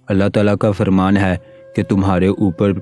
اللہ تعالیٰ کا فرمان ہے کہ تمہارے اوپر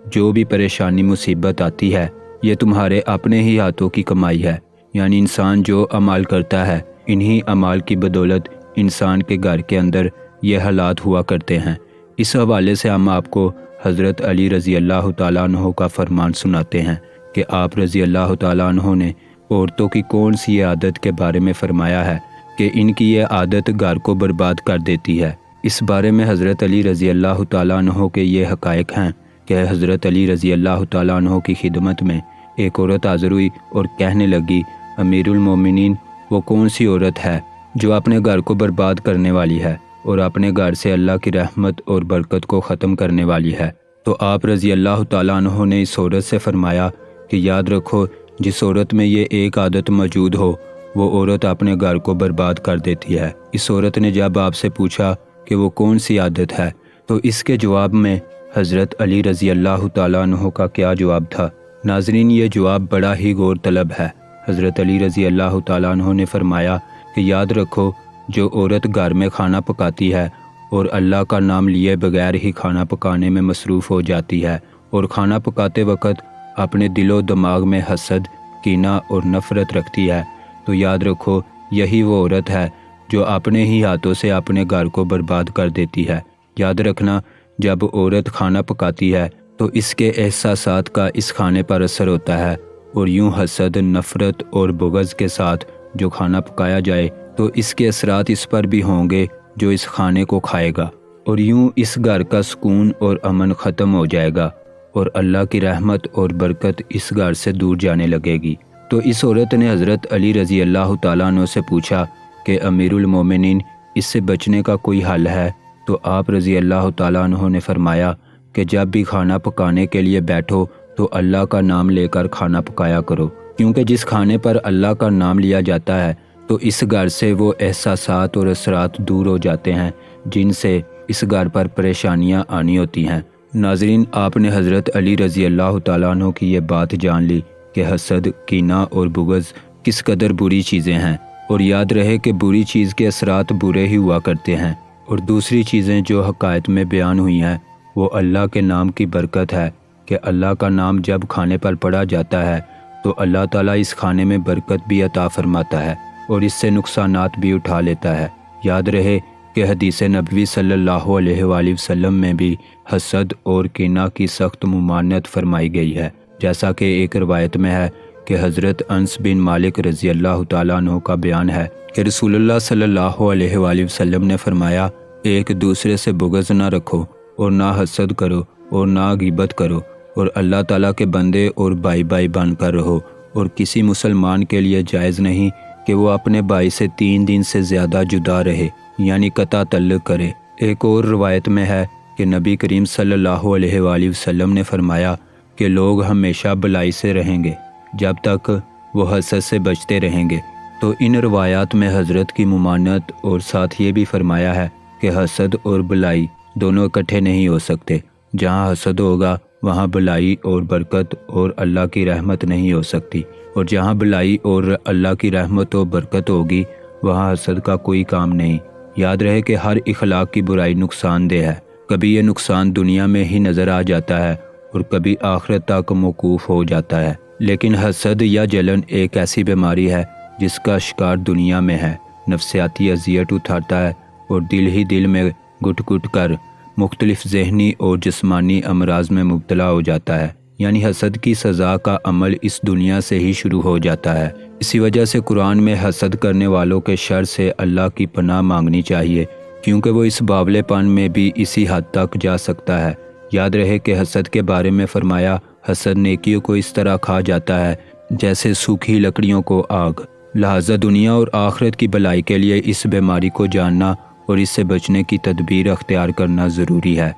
جو بھی پریشانی مصیبت آتی ہے یہ تمہارے اپنے ہی ہاتھوں کی کمائی ہے، یعنی انسان جو عمل کرتا ہے انہی اعمال کی بدولت انسان کے گھر کے اندر یہ حالات ہوا کرتے ہیں۔ اس حوالے سے ہم آپ کو حضرت علی رضی اللہ تعالیٰ عنہ کا فرمان سناتے ہیں کہ آپ رضی اللہ تعالیٰ عنہ نے عورتوں کی کون سی عادت کے بارے میں فرمایا ہے کہ ان کی یہ عادت گھر کو برباد کر دیتی ہے۔ اس بارے میں حضرت علی رضی اللہ تعالیٰ عنہ کے یہ حقائق ہیں کہ حضرت علی رضی اللہ تعالیٰ عنہ کی خدمت میں ایک عورت حاضر ہوئی اور کہنے لگی، امیر المومنین، وہ کون سی عورت ہے جو اپنے گھر کو برباد کرنے والی ہے اور اپنے گھر سے اللہ کی رحمت اور برکت کو ختم کرنے والی ہے؟ تو آپ رضی اللہ تعالیٰ عنہ نے اس عورت سے فرمایا کہ یاد رکھو، جس عورت میں یہ ایک عادت موجود ہو وہ عورت اپنے گھر کو برباد کر دیتی ہے۔ اس عورت نے جب آپ سے پوچھا کہ وہ کون سی عادت ہے تو اس کے جواب میں حضرت علی رضی اللہ تعالیٰ عنہ کا کیا جواب تھا؟ ناظرین، یہ جواب بڑا ہی غور طلب ہے۔ حضرت علی رضی اللہ تعالیٰ عنہ نے فرمایا کہ یاد رکھو، جو عورت گھر میں کھانا پکاتی ہے اور اللہ کا نام لیے بغیر ہی کھانا پکانے میں مصروف ہو جاتی ہے اور کھانا پکاتے وقت اپنے دل و دماغ میں حسد، کینہ اور نفرت رکھتی ہے، تو یاد رکھو یہی وہ عورت ہے جو اپنے ہی ہاتھوں سے اپنے گھر کو برباد کر دیتی ہے۔ یاد رکھنا، جب عورت کھانا پکاتی ہے تو اس کے احساسات کا اس کھانے پر اثر ہوتا ہے، اور یوں حسد، نفرت اور بغض کے ساتھ جو کھانا پکایا جائے تو اس کے اثرات اس پر بھی ہوں گے جو اس کھانے کو کھائے گا، اور یوں اس گھر کا سکون اور امن ختم ہو جائے گا اور اللہ کی رحمت اور برکت اس گھر سے دور جانے لگے گی۔ تو اس عورت نے حضرت علی رضی اللہ تعالیٰ عنہ سے پوچھا کہ امیر المومنین، اس سے بچنے کا کوئی حل ہے؟ تو آپ رضی اللہ تعالیٰ عنہ نے فرمایا کہ جب بھی کھانا پکانے کے لیے بیٹھو تو اللہ کا نام لے کر کھانا پکایا کرو، کیونکہ جس کھانے پر اللہ کا نام لیا جاتا ہے تو اس گھر سے وہ احساسات اور اثرات دور ہو جاتے ہیں جن سے اس گھر پر پریشانیاں آنی ہوتی ہیں۔ ناظرین، آپ نے حضرت علی رضی اللہ تعالیٰ عنہ کی یہ بات جان لی کہ حسد، کینہ اور بغض کس قدر بری چیزیں ہیں، اور یاد رہے کہ بری چیز کے اثرات برے ہی ہوا کرتے ہیں، اور دوسری چیزیں جو حقائق میں بیان ہوئی ہیں وہ اللہ کے نام کی برکت ہے کہ اللہ کا نام جب کھانے پر پڑا جاتا ہے تو اللہ تعالیٰ اس کھانے میں برکت بھی عطا فرماتا ہے اور اس سے نقصانات بھی اٹھا لیتا ہے۔ یاد رہے کہ حدیث نبوی صلی اللہ علیہ وآلہ وسلم میں بھی حسد اور کینہ کی سخت ممانعت فرمائی گئی ہے، جیسا کہ ایک روایت میں ہے کہ حضرت انس بن مالک رضی اللہ تعالیٰ عنہ کا بیان ہے کہ رسول اللہ صلی اللہ علیہ وآلہ وسلم نے فرمایا، ایک دوسرے سے بغض نہ رکھو اور نہ حسد کرو اور نہ غیبت کرو، اور اللہ تعالیٰ کے بندے اور بھائی بھائی بن کر رہو، اور کسی مسلمان کے لیے جائز نہیں کہ وہ اپنے بھائی سے 3 دن سے زیادہ جدا رہے، یعنی قطع تعلق کرے۔ ایک اور روایت میں ہے کہ نبی کریم صلی اللہ علیہ وآلہ وسلم نے فرمایا کہ لوگ ہمیشہ بلائی سے رہیں گے جب تک وہ حسد سے بچتے رہیں گے۔ تو ان روایات میں حضرت کی ممانعت اور ساتھ یہ بھی فرمایا ہے کہ حسد اور بلائی دونوں اکٹھے نہیں ہو سکتے۔ جہاں حسد ہوگا وہاں بلائی اور برکت اور اللہ کی رحمت نہیں ہو سکتی، اور جہاں بلائی اور اللہ کی رحمت و برکت ہوگی وہاں حسد کا کوئی کام نہیں۔ یاد رہے کہ ہر اخلاق کی برائی نقصان دہ ہے، کبھی یہ نقصان دنیا میں ہی نظر آ جاتا ہے اور کبھی آخرت تک موقوف ہو جاتا ہے، لیکن حسد یا جلن ایک ایسی بیماری ہے جس کا شکار دنیا میں ہے، نفسیاتی اذیت اٹھاتا ہے اور دل ہی دل میں گٹ گٹ کر مختلف ذہنی اور جسمانی امراض میں مبتلا ہو جاتا ہے، یعنی حسد کی سزا کا عمل اس دنیا سے ہی شروع ہو جاتا ہے۔ اسی وجہ سے قرآن میں حسد کرنے والوں کے شر سے اللہ کی پناہ مانگنی چاہیے، کیونکہ وہ اس باولے پن میں بھی اسی حد تک جا سکتا ہے۔ یاد رہے کہ حسد کے بارے میں فرمایا، حسد نیکیوں کو اس طرح کھا جاتا ہے جیسے سوکھی لکڑیوں کو آگ۔ لہٰذا دنیا اور آخرت کی بھلائی کے لیے اس بیماری کو جاننا اور اس سے بچنے کی تدبیر اختیار کرنا ضروری ہے۔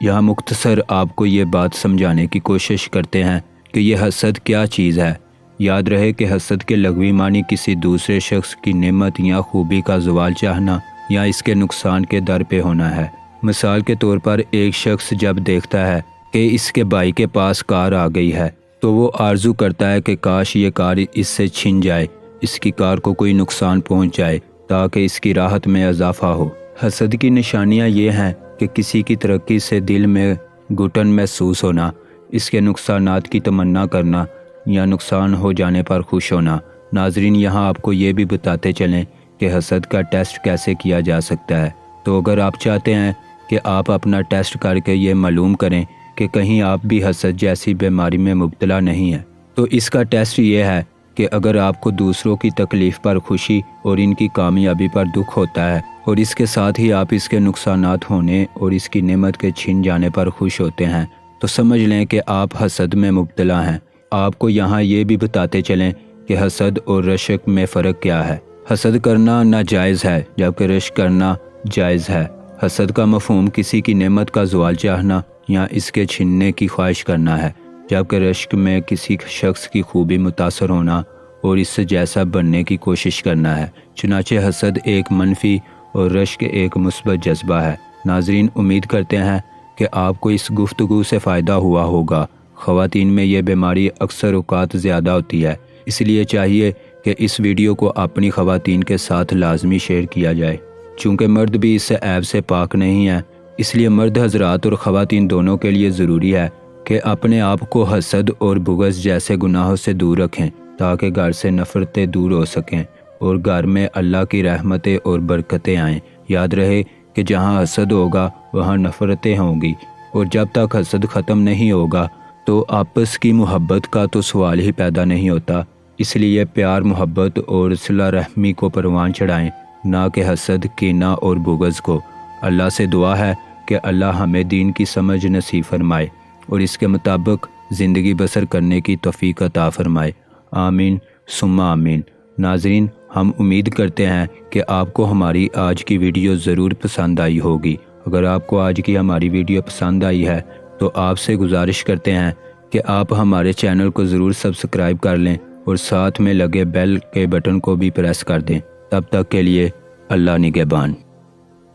یہاں مختصر آپ کو یہ بات سمجھانے کی کوشش کرتے ہیں کہ یہ حسد کیا چیز ہے۔ یاد رہے کہ حسد کے لغوی معنی کسی دوسرے شخص کی نعمت یا خوبی کا زوال چاہنا یا اس کے نقصان کے در پہ ہونا ہے۔ مثال کے طور پر ایک شخص جب دیکھتا ہے کہ اس کے بھائی کے پاس کار آ گئی ہے تو وہ آرزو کرتا ہے کہ کاش یہ کار اس سے چھن جائے، اس کی کار کو کوئی نقصان پہنچ جائے تاکہ اس کی راحت میں اضافہ ہو۔ حسد کی نشانیاں یہ ہیں کہ کسی کی ترقی سے دل میں گھٹن محسوس ہونا، اس کے نقصانات کی تمنا کرنا یا نقصان ہو جانے پر خوش ہونا۔ ناظرین، یہاں آپ کو یہ بھی بتاتے چلیں کہ حسد کا ٹیسٹ کیسے کیا جا سکتا ہے۔ تو اگر آپ چاہتے ہیں کہ آپ اپنا ٹیسٹ کر کے یہ معلوم کریں کہ کہیں آپ بھی حسد جیسی بیماری میں مبتلا نہیں ہیں، تو اس کا ٹیسٹ یہ ہے کہ اگر آپ کو دوسروں کی تکلیف پر خوشی اور ان کی کامیابی پر دکھ ہوتا ہے، اور اس کے ساتھ ہی آپ اس کے نقصانات ہونے اور اس کی نعمت کے چھن جانے پر خوش ہوتے ہیں، تو سمجھ لیں کہ آپ حسد میں مبتلا ہیں۔ آپ کو یہاں یہ بھی بتاتے چلیں کہ حسد اور رشک میں فرق کیا ہے۔ حسد کرنا ناجائز ہے جبکہ رشک کرنا جائز ہے۔ حسد کا مفہوم کسی کی نعمت کا زوال چاہنا یا اس کے چھننے کی خواہش کرنا ہے، جبکہ رشک میں کسی شخص کی خوبی متاثر ہونا اور اس سے جیسا بننے کی کوشش کرنا ہے۔ چنانچہ حسد ایک منفی اور رشک ایک مثبت جذبہ ہے۔ ناظرین، امید کرتے ہیں کہ آپ کو اس گفتگو سے فائدہ ہوا ہوگا۔ خواتین میں یہ بیماری اکثر اوقات زیادہ ہوتی ہے، اس لیے چاہیے کہ اس ویڈیو کو اپنی خواتین کے ساتھ لازمی شیئر کیا جائے۔ چونکہ مرد بھی اس سے عیب سے پاک نہیں ہیں، اس لیے مرد حضرات اور خواتین دونوں کے لیے ضروری ہے کہ اپنے آپ کو حسد اور بغض جیسے گناہوں سے دور رکھیں تاکہ گھر سے نفرتیں دور ہو سکیں اور گھر میں اللہ کی رحمتیں اور برکتیں آئیں۔ یاد رہے کہ جہاں حسد ہوگا وہاں نفرتیں ہوں گی، اور جب تک حسد ختم نہیں ہوگا تو آپس کی محبت کا تو سوال ہی پیدا نہیں ہوتا۔ اس لیے پیار، محبت اور صلہ رحمی کو پروان چڑھائیں، نہ کہ حسد، کینہ اور بغض کو۔ اللہ سے دعا ہے کہ اللہ ہمیں دین کی سمجھ نصیب فرمائے اور اس کے مطابق زندگی بسر کرنے کی توفیق عطا فرمائے۔ آمین ثم آمین۔ ناظرین، ہم امید کرتے ہیں کہ آپ کو ہماری آج کی ویڈیو ضرور پسند آئی ہوگی۔ اگر آپ کو آج کی ہماری ویڈیو پسند آئی ہے تو آپ سے گزارش کرتے ہیں کہ آپ ہمارے چینل کو ضرور سبسکرائب کر لیں اور ساتھ میں لگے بیل کے بٹن کو بھی پریس کر دیں۔ تب تک کے لیے اللہ نگہبان۔